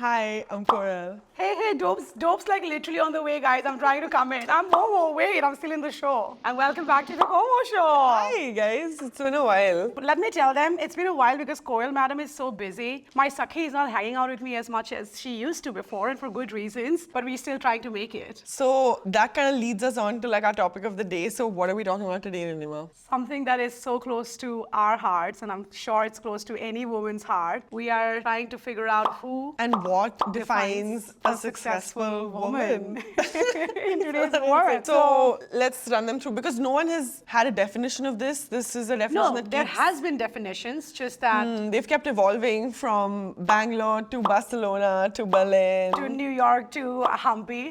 Hi, I'm Coral. Hey, Dope's like literally on the way, guys. I'm trying to come in. I'm Momo, wait, I'm still in the show. And welcome back to the Komo Show. Hi, guys. It's been a while. But let me tell them, it's been a while because Koral madam is so busy. My Sakhi is not hanging out with me as much as she used to before, and for good reasons, but we're still trying to make it. So that kind of leads us on to like our topic of the day. So what are we talking about today, Rinima? Something that is so close to our hearts, and I'm sure it's close to any woman's heart. We are trying to figure out who And what defines a successful woman? in today's world. So let's run them through because no one has had a definition of this. This is a definition No, that there keeps- has been definitions, just that they've kept evolving from Bangalore to Barcelona to Berlin. to New York to Hampi.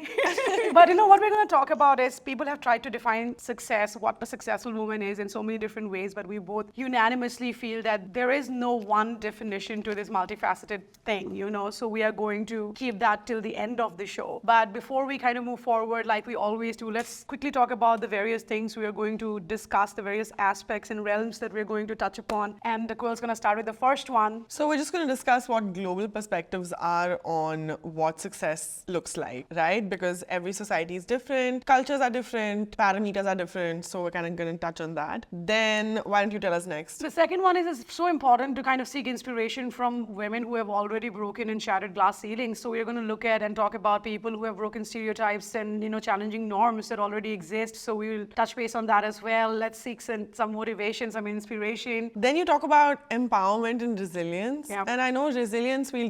But you know what we're going to talk about is people have tried to define success, what a successful woman is in so many different ways, but we both unanimously feel that there is no one definition to this multifaceted thing, you know, so we are going to keep that till the end of the show. But before we kind of move forward, like we always do, let's quickly talk about the various things we are going to discuss, the various aspects and realms that we're going to touch upon. And the girl's going to start with the first one. So we're just going to discuss what global perspectives are on what success looks like, right? Because every society is different, cultures are different, parameters are different. So we're kind of going to touch on that. Then why don't you tell us next? The second one is it's so important to kind of seek inspiration from women who have already broken and shattered glass ceilings. So we're going to look at and talk about people who have broken stereotypes and, you know, challenging norms that already exist. So we'll touch base on that as well. Let's seek some motivation, some inspiration. Then you talk about empowerment and resilience. Yeah. And I know resilience, we'll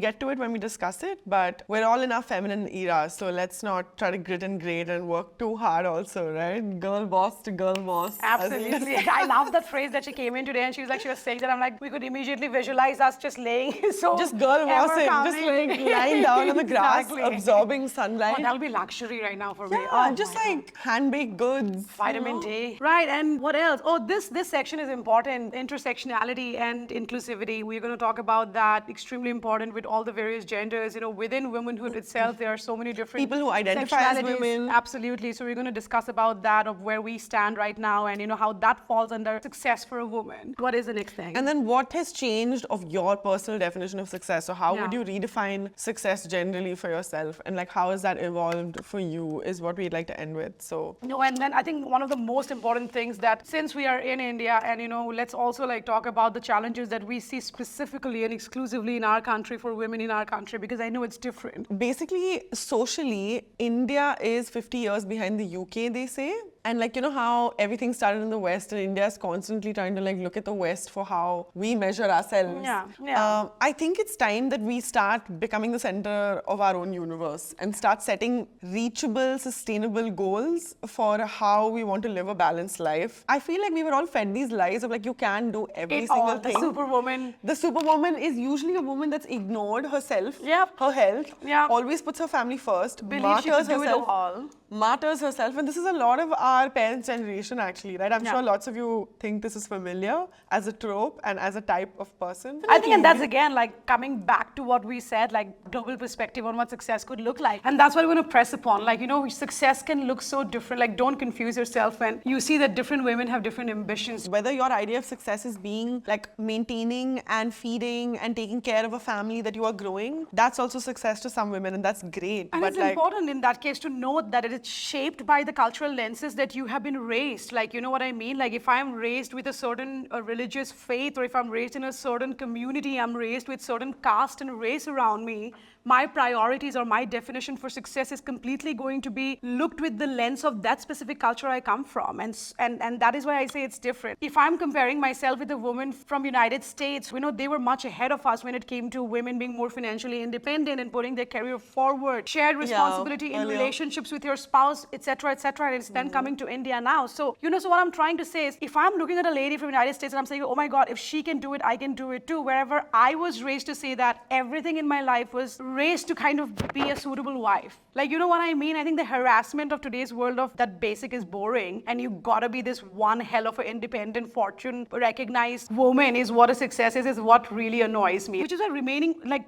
get to it when we discuss it, but we're all in our feminine era. So let's not try to grit and grade and work too hard also, right? Girl boss to girl boss. Absolutely. I love that phrase that she came in today and she was saying that. I'm like, we could immediately visualize us just laying so Just girl bossing, just like lying down on the grass, Exactly. absorbing sunlight. Oh, that'll be luxury right now for me. Yeah, Oh, just my like hand-baked goods. Vitamin D. Right, and what else? Oh, this section is important. Intersectionality and inclusivity. We're going to talk about that. Extremely important with all the various genders. You know, within womanhood itself, there are so many different People who identify as sexualities. women. Absolutely. So we're going to discuss about that, of where we stand right now, and you know how that falls under success for a woman. What is the next thing? And then what has changed of your personal definition of success? So how Yeah. would you redefine success generally for yourself? And like how has that evolved for you is what we'd like to end with. So No, and then I think one of the most important things that since we are in India, and you know, let's also like talk about the challenges that we see specifically and exclusively in our country for women in our country, because I know it's different. basically, socially, India is 50 years behind the UK, they say. And like, you know how everything started in the West and India is constantly trying to like look at the West for how we measure ourselves. Yeah. I think it's time that we start becoming the center of our own universe and start setting reachable, sustainable goals for how we want to live a balanced life. I feel like we were all fed these lies of like, you can do every It single all, the thing. superwoman. The superwoman is usually a woman that's ignored herself, Yep. her health, Yep. always puts her family first, Believes she martyrs could do it herself, all. martyrs herself, and this is a lot of our parents' generation actually, right? I'm Yeah. sure lots of you think this is familiar as a trope and as a type of person. I think, and that's again like coming back to what we said, like global perspective on what success could look like. And that's what we want to press upon. Like, you know, success can look so different. Like, don't confuse yourself when you see that different women have different ambitions. Whether your idea of success is being like maintaining and feeding and taking care of a family that you are growing, that's also success to some women, and that's great. And but it's like, important in that case to note that it is shaped by the cultural lenses that you have been raised. Like, you know what I mean? Like, if I'm raised with a certain religious faith, or if I'm raised in a certain community, I'm raised with certain caste and race around me, my priorities or my definition for success is completely going to be looked with the lens of that specific culture I come from. And that is why I say it's different. If I'm comparing myself with a woman from United States, you know, they were much ahead of us when it came to women being more financially independent and putting their career forward, shared responsibility in earlier. relationships with your spouse, etc., etc. And it's then coming to India now. So, you know, so what I'm trying to say is, if I'm looking at a lady from United States and I'm saying, oh my God, if she can do it, I can do it too. Wherever I was raised to say that everything in my life was raised to kind of be a suitable wife. Like, you know what I mean? I think the harassment of today's world of that basic is boring, and you gotta be this one hell of an independent, fortune recognized woman is what a success is what really annoys me. Which is why remaining, like,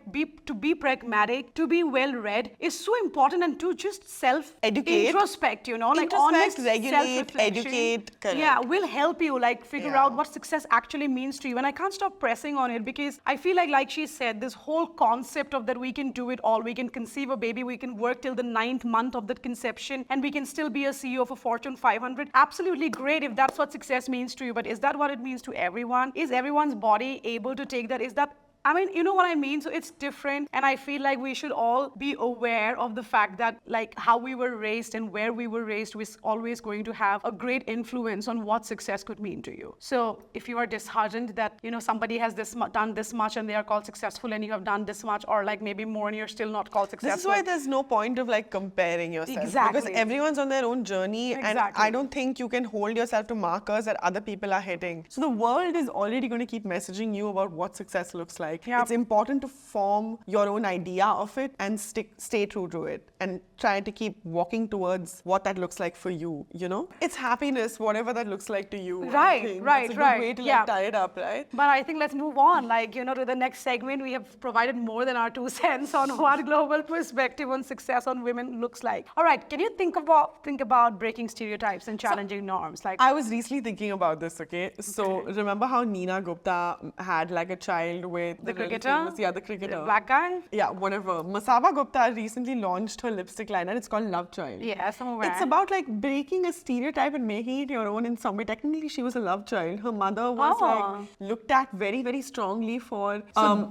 to be pragmatic, to be well read is so important, and to just self-educate educate. Introspect, like Introspect, honest regulate, self-reflection. educate, correct. Yeah, will help you like figure Yeah. out what success actually means to you. And I can't stop pressing on it because I feel like she said, this whole concept of that we can do it all. We can conceive a baby, we can work till the 9th month of that conception, and we can still be a CEO of a Fortune 500. Absolutely great if that's what success means to you. But is that what it means to everyone? Is everyone's body able to take that? Is that, I mean, you know what I mean? So it's different. And I feel like we should all be aware of the fact that like how we were raised and where we were raised was always going to have a great influence on what success could mean to you. So if you are disheartened that, somebody has done this much and they are called successful and you have done this much or like maybe more and you're still not called successful. This is why there's no point of like comparing yourself. Exactly. Because everyone's on their own journey. And Exactly. I don't think you can hold yourself to markers that other people are hitting. So the world is already going to keep messaging you about what success looks like. Yep. It's important to form your own idea of it and stay true to it and try to keep walking towards what that looks like for you, It's happiness, whatever that looks like to you. Right. That's a good way to like tie it up, right? But I think let's move on, to the next segment. We have provided more than our 2 cents on what global perspective on success on women looks like. All right, can you think about breaking stereotypes and challenging norms? Like, I was recently thinking about this, okay? So remember how Neena Gupta had like a child with the really cricketer? famous- the cricketer. The black guy? Yeah, whatever. Masaba Gupta recently launched her lipstick line and it's called Love Child. Yes, I'm aware. It's about like breaking a stereotype and making it your own in some way. Technically, she was a love child. Her mother was like looked at very, very strongly for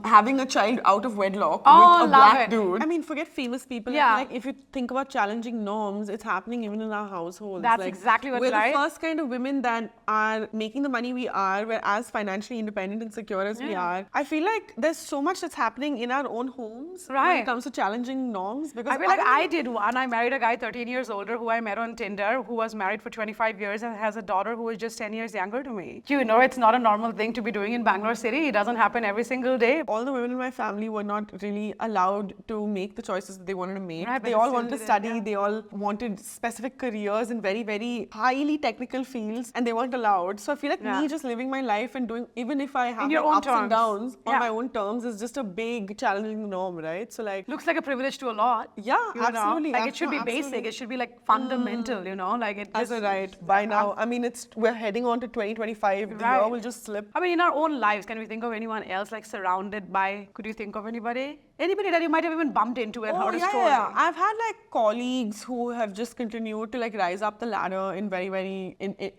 having a child out of wedlock with a black dude. I mean, forget famous people. Yeah. Like if you think about challenging norms, it's happening even in our households. That's like, exactly what's we're right. the first kind of women that are making the money we are. We're as financially independent and secure as we are. I feel like there's so much that's happening in our own homes when Right. it comes to challenging norms. Because I feel like I did one. I married a guy 13 years older who I met on Tinder, who was married for 25 years and has a daughter who was just 10 years younger to me. It's not a normal thing to be doing in Bangalore City. It doesn't happen every single day. all the women in my family were not really allowed to make the choices that they wanted to make. Right, but They they all still wanted to did it, study, yeah. they all wanted specific careers in very, very highly technical fields, and they weren't allowed. So I feel like me just living my life and doing, even if I have your my own ups and terms. downs on Yeah. my own terms, is just a big challenging norm, right? So like, Looks like a privilege to a lot. yeah, absolutely. Like it should be basic. absolutely. It should be like fundamental, like it That's just, right. By now, I mean, we're heading on to 2025. The year Right. will just slip. I mean, in our own lives, can we think of anyone else like surrounded by, could you think of anybody? Anybody that you might have even bumped into and heard a story? Yeah. I've had like colleagues who have just continued to like rise up the ladder in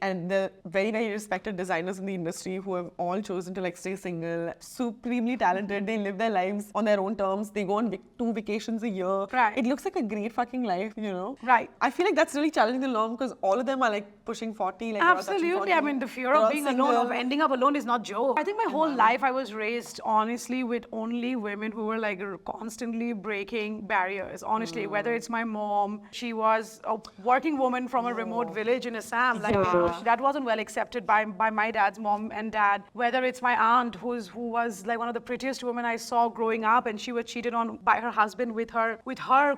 and the very, very respected designers in the industry who have all chosen to like stay single, supremely talented. They live their lives on their own terms. They go on 2 vacations a year. Right. It looks like a great fucking life, Right. I feel like that's really challenging the norm because all of them are like pushing 40. Like they're all touching Absolutely. 40. I mean, the fear They're all of being alone, single. of ending up alone is not joke. I think my whole life I was raised, honestly, with only women who were like constantly breaking barriers. Honestly, whether it's my mom, she was a working woman from a remote village in Assam. Like that wasn't well accepted by my dad's mom and dad. Whether it's my aunt, who was like one of the prettiest women I saw growing up, and she was cheated on by her husband with her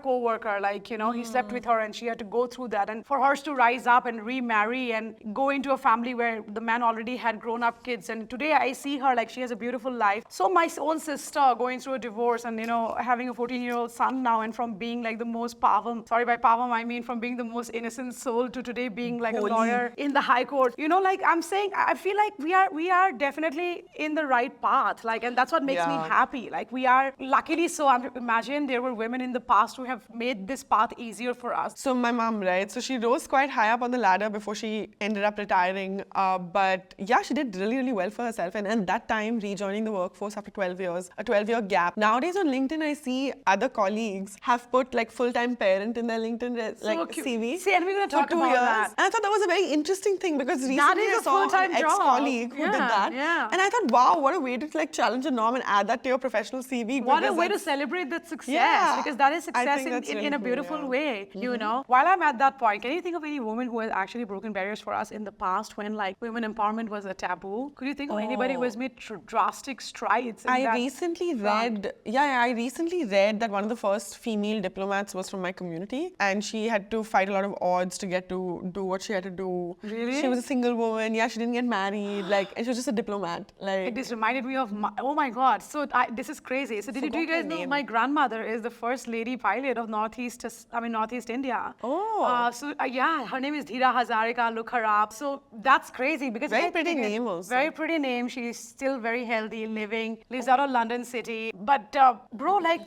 co-worker. Like, he slept with her and she had to go through that. And for her to rise up and remarry and go into a family where the man already had grown-up kids. And today I see her like she has a beautiful life. So my own sister going through a divorce and, having a 14-year-old son now, and from being like the most pavam, sorry, by pavam I mean from being the most innocent soul to today being like Holy. a lawyer in the high court. Like I'm saying, I feel like we are definitely in the right path. Like, and that's what makes me happy. Like we are luckily so. Imagine there were women in the past who have made this path easier for us. So my mom, right? So she rose quite high up on the ladder before she ended up retiring. But yeah, she did really, really well for herself. And at that time, rejoining the workforce after 12 years, a 12-year gap. Nowadays on LinkedIn, I see other colleagues have put like full-time parent in their LinkedIn CV. See, and we're going to talk for 2 about years. that. And I thought that was a very interesting thing because recently That is I a saw full-time an job. ex-colleague who did Yeah, that. yeah. And I thought, wow, what a way to like challenge a norm and add that to your professional CV. What a because way to that's- celebrate that success, Yeah. because that is I success think that's in really a cool, beautiful yeah. way, While I'm at that point, can you think of any woman who has actually broken barriers for us in the past when like women empowerment was a taboo? Could you think of anybody who has made drastic strides in I that recently front? I recently read that one of the first female diplomats was from my community, and she had to fight a lot of odds to get to do what she had to do. Really? She was a single woman. Yeah, she didn't get married. Like, and she was just a diplomat. Like, This reminded me of my God. So this is crazy. So do you guys know my grandmother is the first lady pilot of Northeast India. Oh. Yeah, her name is Dheera Hazarika. Look her up. So that's crazy because Very pretty name also. Very pretty name. She's still very healthy, lives out of London City. But bro, like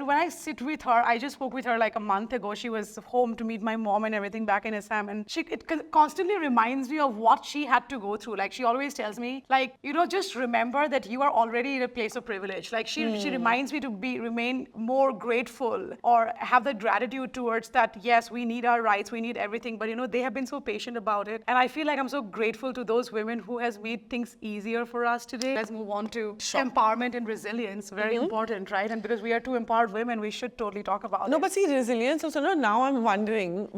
when I sit with her, I just spoke with her like a month ago. She was home to meet my mom and everything back in Assam, and it constantly reminds me of what she had to go through. Like she always tells me, like, just remember that you are already in a place of privilege. Like she reminds me to remain more grateful or have the gratitude towards that. Yes, we need our rights, we need everything, but they have been so patient about it, and I feel like I'm so grateful to those women who has made things easier for us today. Let's move on to empowerment and resilience. Very important, right? And because we are two empowered women, we should totally talk about it. No, but see, resilience also, now I'm wondering,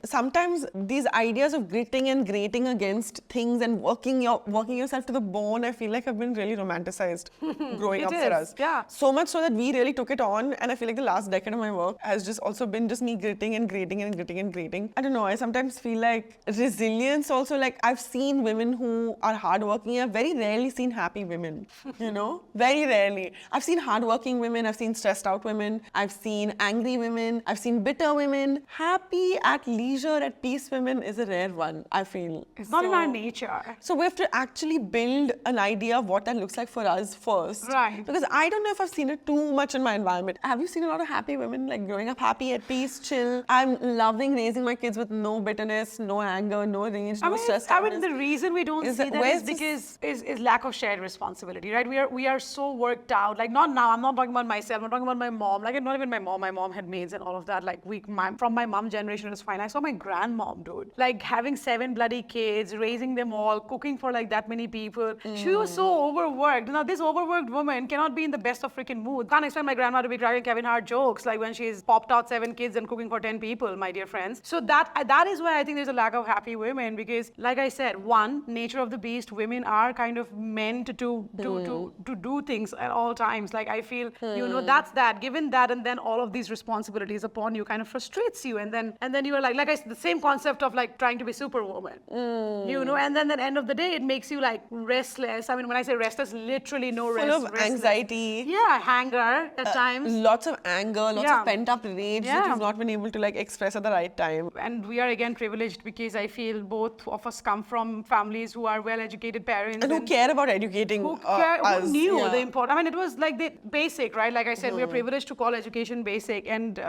sometimes these ideas of gritting and grating against things and working yourself to the bone, I feel like have been really romanticized growing up for us. Yeah. So much so that we really took it on, and I feel like the last decade of my work has just also been just me gritting and grating and gritting and grating. I don't know, I sometimes feel like resilience also, like I've seen women who are hardworking. I've very rarely seen happy women, very rarely. I've seen hardworking women, I've seen stressed out women, I've seen angry women, I've seen bitter women. Happy, at leisure, at peace women is a rare one, I feel. It's not in our nature. So we have to actually build an idea of what that looks like for us first. Right. Because I don't know if I've seen it too much in my environment. Have you seen a lot of happy women, like growing up happy, at peace, chill? I'm loving raising my kids with no bitterness, no anger, no rage, no stress. I mean, the reason we don't see that is because is lack of shared responsibility, right? We are so worked out. Like not now. I'm not talking about myself. I'm talking about my mom. Like not even my mom. My mom had maids and all of that. Like from my mom generation, it was fine. I saw my grandmom, dude. Like having 7 bloody kids, raising them all, cooking for like that many people. She was so overworked. Now this overworked woman cannot be in the best of freaking mood. Can't expect my grandma to be cracking Kevin Hart jokes like when she's popped out 7 kids and cooking for 10 people, my dear friends. So that is why I think there's a lack of happy women, because like I said, one, nature of the beast, women are kind of meant to do things at all times. Like I feel, that's that. Given that, and then all of these responsibilities upon you kind of frustrates you, and then you are like I said, the same concept of like trying to be superwoman, and then at the end of the day, it makes you like restless. I mean, when I say restless, literally no rest. Full of anxiety. Yeah, anger at times. Lots of anger, lots of pent-up rage that you've not been able to like express at the right time. And we are again privileged because I feel both of us come from families who are well-educated parents. And who care about educating us. Who knew the important. I mean, it was like the basic, right? Like I said, we are privileged to call education basic. And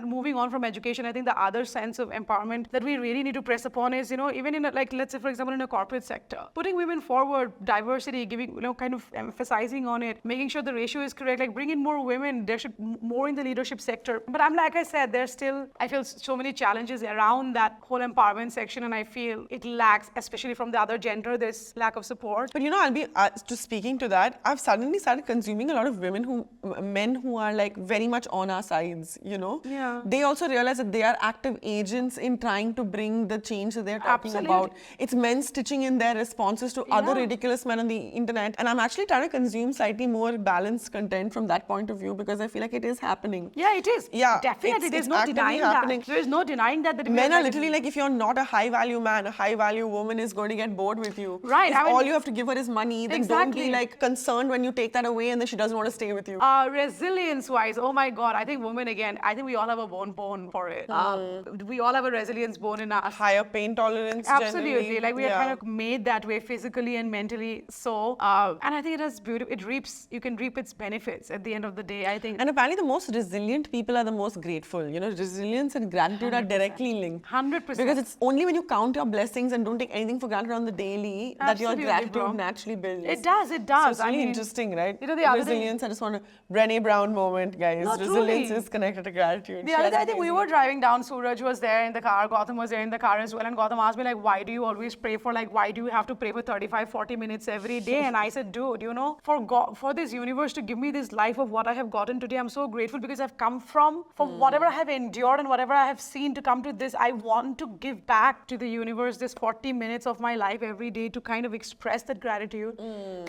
moving on from education, I think the other sense of empowerment that we really need to press upon is, even in let's say, for example, in a corporate sector, putting women forward, diversity, giving, kind of emphasizing on it, making sure the ratio is correct, like bring in more women. There should more in the leadership sector. But like I said, there's still, I feel so many challenges around that whole empowerment section, and I feel it lacks, especially from the other gender, there's lack of support. But I'll be just speaking to that, I've suddenly started consuming a lot of men who are like very much on our sides, Yeah. They also realize that they are active agents in trying to bring the change that they're talking about. It's men stitching in their responses to other ridiculous men on the internet, and I'm actually trying to consume slightly more balanced content from that point of view, because I feel like it is happening. Yeah, it is. Yeah, definitely. There's no denying happening. that. There's no denying that. Men are literally like, if you're not a high-value man, a high-value woman is going to get bored with you. Right. If all you have to give her is money, then don't be like concerned when you take that away and then she doesn't want to stay with you. Resilience-wise, oh my God, I think women, again, I think we all have a bone for it. We all have a resilience bone in us. Higher pain tolerance. Absolutely. Generally. Like we are kind of made that way physically and mentally. So, and I think it has beautiful. You can reap its benefits at the end of the day, I think. And apparently the most resilient people are the most grateful. Resilience and gratitude 100%. Are directly linked. 100%. Because it's only when you count your blessings and don't take anything for granted on the daily that your gratitude naturally builds. It does. So it's really interesting, right? The other resilience, I just want to, Brené Brown moment, guys. Resilience is connected to gratitude. The other day, I think we were driving down, Suraj was there in the car, Gautam was there in the car as well, and Gautam asked me, like, why do you always pray for, like, why do you have to pray for 35, 40 minutes every day? And I said, dude, for this universe to give me this life of what I have gotten today, I'm so grateful because I've come from whatever I have endured and whatever I have seen to come to this. I want to give back to the universe this 40 minutes of my life every day to kind of express that gratitude.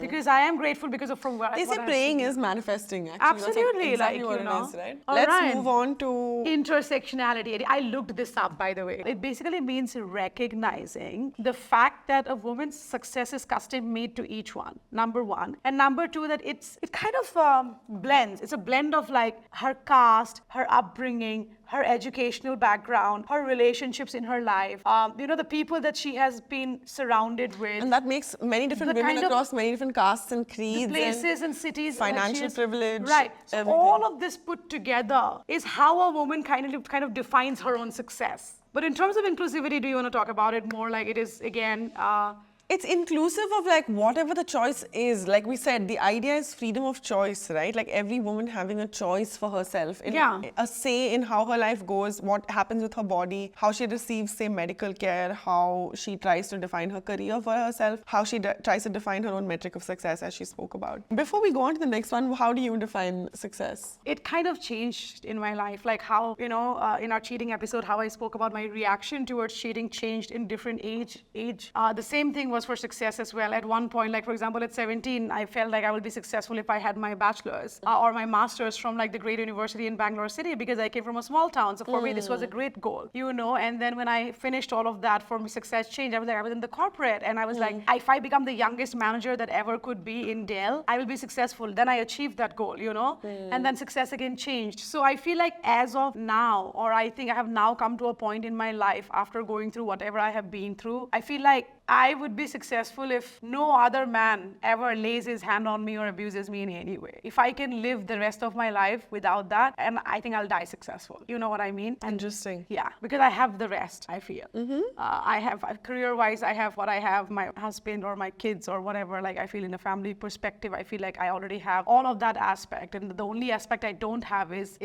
Because I am grateful because of from where They say praying Everything is manifesting, actually. Absolutely, That's exactly like, what you it know. is, right? All Let's right. move on to Intersectionality. I looked this up, by the way. It basically means recognizing the fact that a woman's success is custom made to each one, number one. And number two, that it kind of blends. It's a blend of like her caste, her upbringing, her educational background, her relationships in her life, the people that she has been surrounded with. And that makes many different The women kind of- across many different castes and creeds. the places and cities that she financial is- privilege. right, so everything. all of this put together is how a woman kind of defines her own success. But in terms of inclusivity, do you want to talk about it more? Like, it is again It's inclusive of like whatever the choice is. Like we said, the idea is freedom of choice, right? Like every woman having a choice for herself, a say in how her life goes, what happens with her body, how she receives, say, medical care, how she tries to define her career for herself, how she tries to define her own metric of success, as she spoke about. Before we go on to the next one, how do you define success? it kind of changed in my life, like how, in our cheating episode, how I spoke about my reaction towards cheating changed in different age. The same thing was for success as well. At one point, like for example, at 17, I felt like I would be successful if I had my bachelor's or my master's from like the great university in Bangalore City, because I came from a small town. So for me, this was a great goal, and then when I finished all of that, for me, success changed. I was like, I was in the corporate, and I was like, if I become the youngest manager that ever could be in Dell, I will be successful. Then I achieved that goal, and then success again changed. So I feel like as of now, or I think I have now come to a point in my life after going through whatever I have been through, I feel like I would be successful if no other man ever lays his hand on me or abuses me in any way. If I can live the rest of my life without that, and I think I'll die successful. You know what I mean? And Interesting. yeah, because I have the rest, I feel. I have, career-wise, I have what I have, my husband or my kids or whatever. Like, I feel in a family perspective, I feel like I already have all of that aspect. And the only aspect I don't have is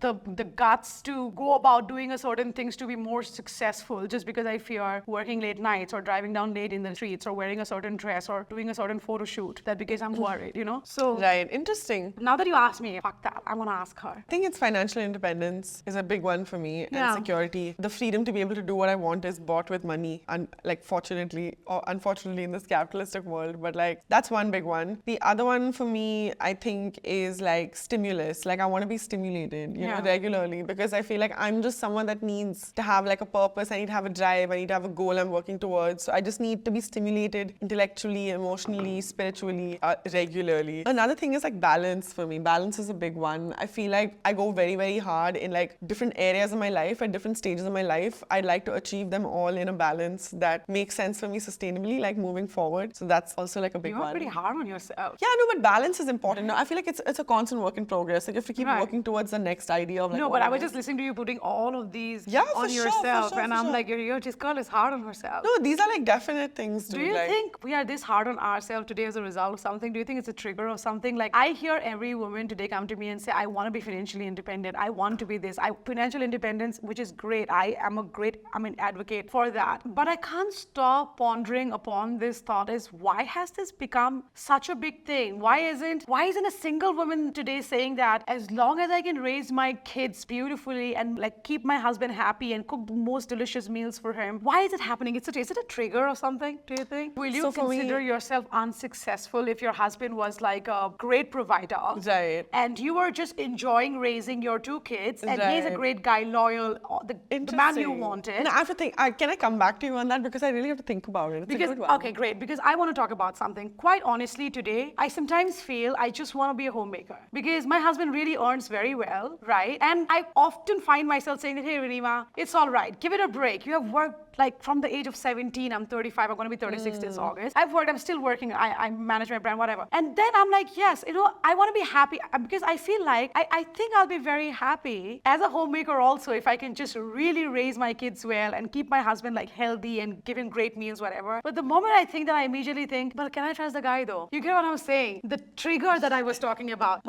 the guts to go about doing a certain things to be more successful, just because I fear working late nights or driving down late in the streets or wearing a certain dress or doing a certain photo shoot, that because I'm worried, So Right, interesting. now that you ask me, fuck that, I'm gonna ask her. I think it's financial independence is a big one for me, and Yeah. security. The freedom to be able to do what I want is bought with money, and like fortunately or unfortunately in this capitalistic world, but like that's one big one. The other one for me, I think, is like stimulus. Like I want to be stimulated, regularly, because I feel like I'm just someone that needs to have like a purpose. I need to have a drive. I need to have a goal I'm working towards. So I just need to be stimulated intellectually, emotionally, spiritually, regularly. Another thing is like balance for me. Balance is a big one. I feel like I go very, very hard in like different areas of my life at different stages of my life. I'd like to achieve them all in a balance that makes sense for me sustainably, like moving forward. So that's also like a big You're one. pretty hard on yourself. Yeah, no, but balance is important. No, I feel like it's a constant work in progress. Like you have to keep Right. working towards the next idea of like. No, what but I it was is. just listening to you putting all of these Yeah, for on sure, yourself, for sure, and for I'm sure. like, this girl is hard on herself. No, these are like definite things. Do you think we are this hard on ourselves today as a result of something? Do you think it's a trigger of something? Like, I hear every woman today come to me and say, I want to be financially independent. I want to be this. Financial independence, which is great. I'm an advocate for that. But I can't stop pondering upon this thought is, why has this become such a big thing? Why isn't a single woman today saying that as long as I can raise my kids beautifully and like keep my husband happy and cook the most delicious meals for him? Why is it happening? Is it a trigger or something, do you think? Will you consider yourself unsuccessful if your husband was like a great provider? Right. And you were just enjoying raising your two kids, and he's a great guy, loyal, the man you wanted. No, I have to think. Can I come back to you on that? Because I really have to think about it. It's a good one. Okay, great. Because I want to talk about something. Quite honestly, today, I sometimes feel I just want to be a homemaker. Because my husband really earns very well, right? And I often find myself saying that, hey, Rinima, it's all right. Give it a break. You have worked like from the age of 17, I'm 35, I'm going to be 36 this August. I've worked, I'm still working, I manage my brand, whatever. And then I'm like, yes, I want to be happy because I feel like I think I'll be very happy as a homemaker also if I can just really raise my kids well and keep my husband like healthy and give him great meals, whatever. But the moment I think that, I immediately think, but can I trust the guy though? You get what I'm saying? The trigger that I was talking about,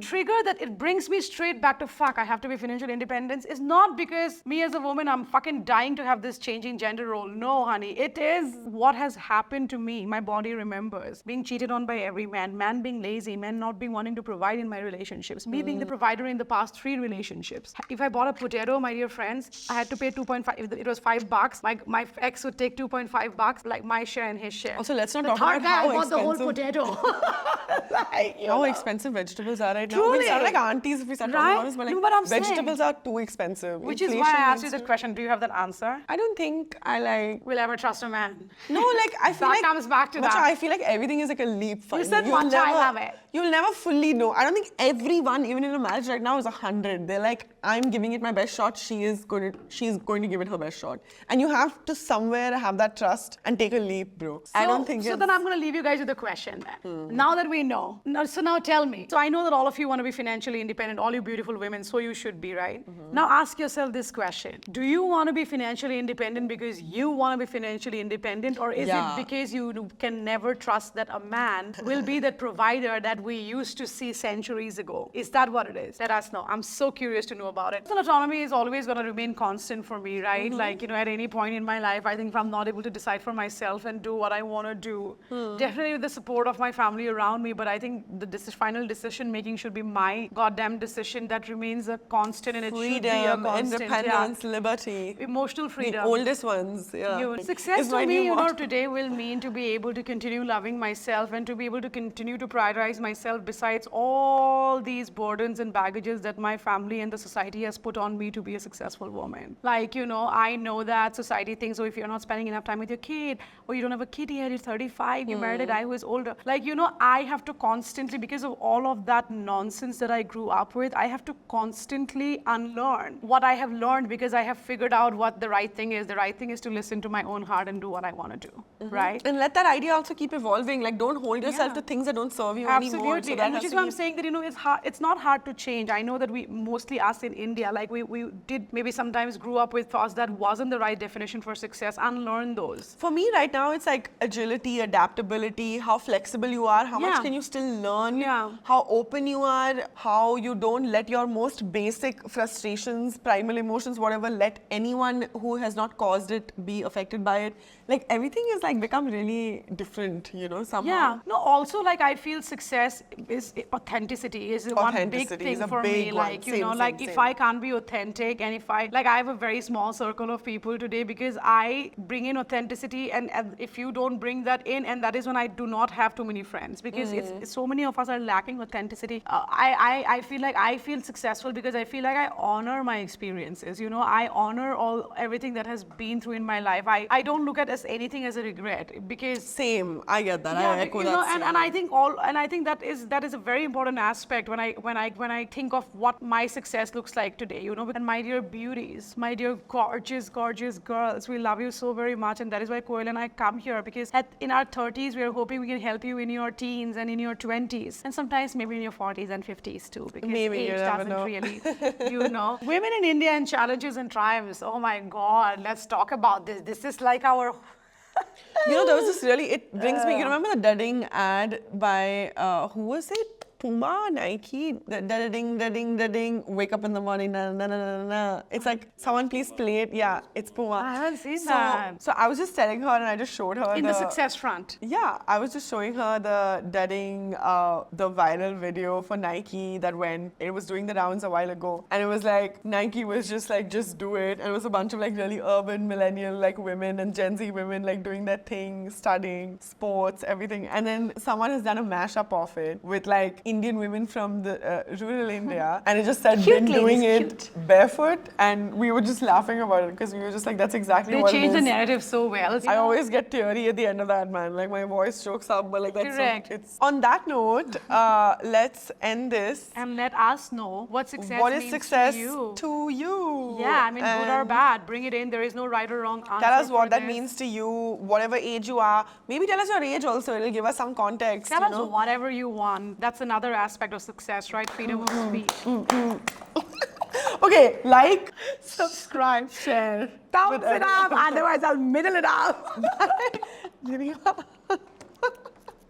trigger that it brings me straight back to fuck, I have to be financial independence is not because me as a woman, I'm fucking dying to have this changing changing gender role. No, honey. It is what has happened to me. My body remembers. Being cheated on by every man being lazy, men not being wanting to provide in my relationships, me being the provider in the past 3 relationships. If I bought a potato, my dear friends, I had to pay 2.5. If it was $5, my ex would take $2.5, like my share and his share. Also, let's not the talk third about guy how bought the whole expensive- potato. How expensive vegetables are right now. Truly. We sound like aunties if we start talking Right? about this, but like No, but I'm vegetables saying- are too expensive. Which is why Inflation I asked you needs that to- question. Do you have that answer? I don't think I like. Will ever trust a man? No, like I feel That like comes back to Matcha, that. I feel like everything is like a leap for You said matcha, I love it. You'll never fully know. I don't think everyone, even in a marriage right now, is 100. They're like, I'm giving it my best shot. She's going to give it her best shot. And you have to somewhere have that trust and take a leap, bro. I don't think So it's- then I'm going to leave you guys with a question then. Now that we know. So now tell me. So I know that all of you want to be financially independent, all you beautiful women, so you should be, right? Now ask yourself this question. Do you want to be financially independent because you want to be financially independent, or is it because you can never trust that a man will be that provider that we used to see centuries ago? Is that what it is? Let us know. I'm so curious to know about it. Personal autonomy is always going to remain constant for me, right? Like, at any point in my life, I think if I'm not able to decide for myself and do what I want to do, definitely with the support of my family around me, but I think the final decision making should be my goddamn decision. That remains a constant, and it should be a freedom, constant. independence, liberty. Emotional The freedom. oldest ones, yeah. Success Is to my me, new motto. today will mean to be able to continue loving myself and to be able to continue to prioritize myself besides all these burdens and baggages that my family and the society has put on me to be a successful woman. Like, I know that society thinks, oh, if you're not spending enough time with your kid, or you don't have a kid yet, you're 35, you married a guy who is older. Like, I have to constantly, because of all of that nonsense that I grew up with, I have to constantly unlearn what I have learned because I have figured out what the right thing is. The right thing is to listen to my own heart and do what I want to do, right? And let that idea also keep evolving. Like, don't hold yourself to things that don't serve you anymore. Absolutely, So that and which has is to why be- I'm saying that it's hard. It's not hard to change. I know that we mostly us in India, like we did maybe sometimes grew up with thoughts that wasn't the right definition for success. Unlearn those. For me right now, it's like agility, adaptability, how flexible you are, how much Yeah. can you still learn, Yeah. how open you are, how you don't let your most basic frustrations, primal emotions, whatever, let anyone who has not caused it be affected by it. Like everything is like become really different, somehow. Yeah. No, also like I feel success is authenticity is one big Authenticity thing is a for me. big one. Like, Same, like same, if same. I can't be authentic and if I have a very small circle of people today because I bring in authenticity and if you don't bring that in, and that is when I do not have too many friends because it's so many of us are lacking authenticity. I feel like I feel successful because I feel like I honor my experiences. I honor everything that has been through in my life. I don't look at as anything as a regret because Same, I get that. I echo that. and I think that is a very important aspect when I think of what my success looks like today, And my dear beauties, my dear gorgeous girls, we love you so very much, and that is why Koel and I come here because in our 30s we are hoping we can help you in your teens and in your 20s, and sometimes maybe in your 40s and 50s too, because Maybe, you age never doesn't know. really, Women in India and challenges and triumphs. Oh my God, let's talk about this. This is like our. There was this it brings me, you remember the dudding ad by, who was it? Puma, Nike, the dudding, wake up in the morning, na na na na na. It's like, someone please play it. Yeah, it's Puma. I haven't seen that. So I was just telling her and I just showed her In the success front. Yeah, I was just showing her the dudding, the viral video for Nike that it was doing the rounds a while ago. And it was like, Nike was just like, just do it. And it was a bunch of like really urban millennial like women and Gen Z women like doing their thing, studying, sports, everything. And then someone has done a mashup of it with like Indian women from the rural India. And it just said, Cute been doing ladies, it barefoot. And we were just laughing about it because we were just like, that's exactly They what it changed the is. narrative so well. I always get teary at the end of that, man. Like my voice chokes up, but like that's Correct. it's. On that note, let's end this. And let us know what success What is means success to you. to you? Yeah, I mean, good or And bad, bring it in. There is no right or wrong answer. Tell us what for that this. means to you, whatever age you are. Maybe tell us your age also. It'll give us some context. Tell you us know? whatever you want. That's another aspect of success, right? Freedom of speech. Okay, like, subscribe, share. Thumbs it up, otherwise I'll middle it up. Rinima.